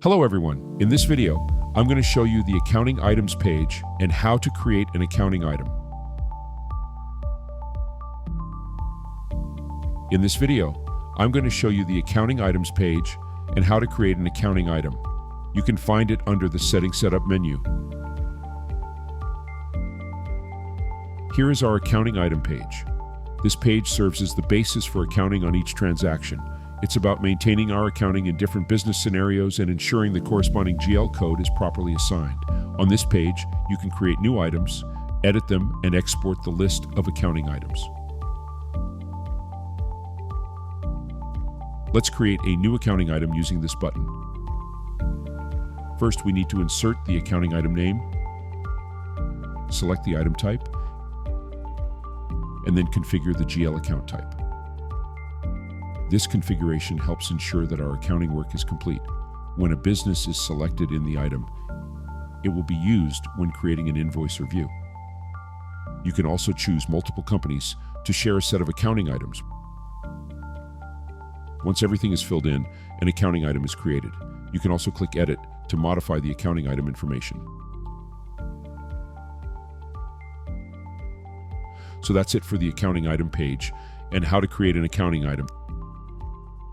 Hello everyone. In this video, I'm going to show you the accounting items page and how to create an accounting item. In this video, I'm going to show you the accounting items page and how to create an accounting item. You can find it under the Settings Setup menu. Here is our accounting item page. This page serves as the basis for accounting on each transaction. It's about maintaining our accounting in different business scenarios and ensuring the corresponding GL code is properly assigned. On this page, you can create new items, edit them, and export the list of accounting items. Let's create a new accounting item using this button. First, we need to insert the accounting item name, select the item type, and then configure the GL account type. This configuration helps ensure that our accounting work is complete. When a business is selected in the item, it will be used when creating an invoice or view. You can also choose multiple companies to share a set of accounting items. Once everything is filled in, an accounting item is created. You can also click Edit to modify the accounting item information. So that's it for the accounting item page and how to create an accounting item.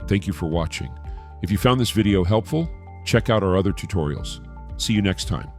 Thank you for watching. If you found this video helpful, check out our other tutorials. See you next time.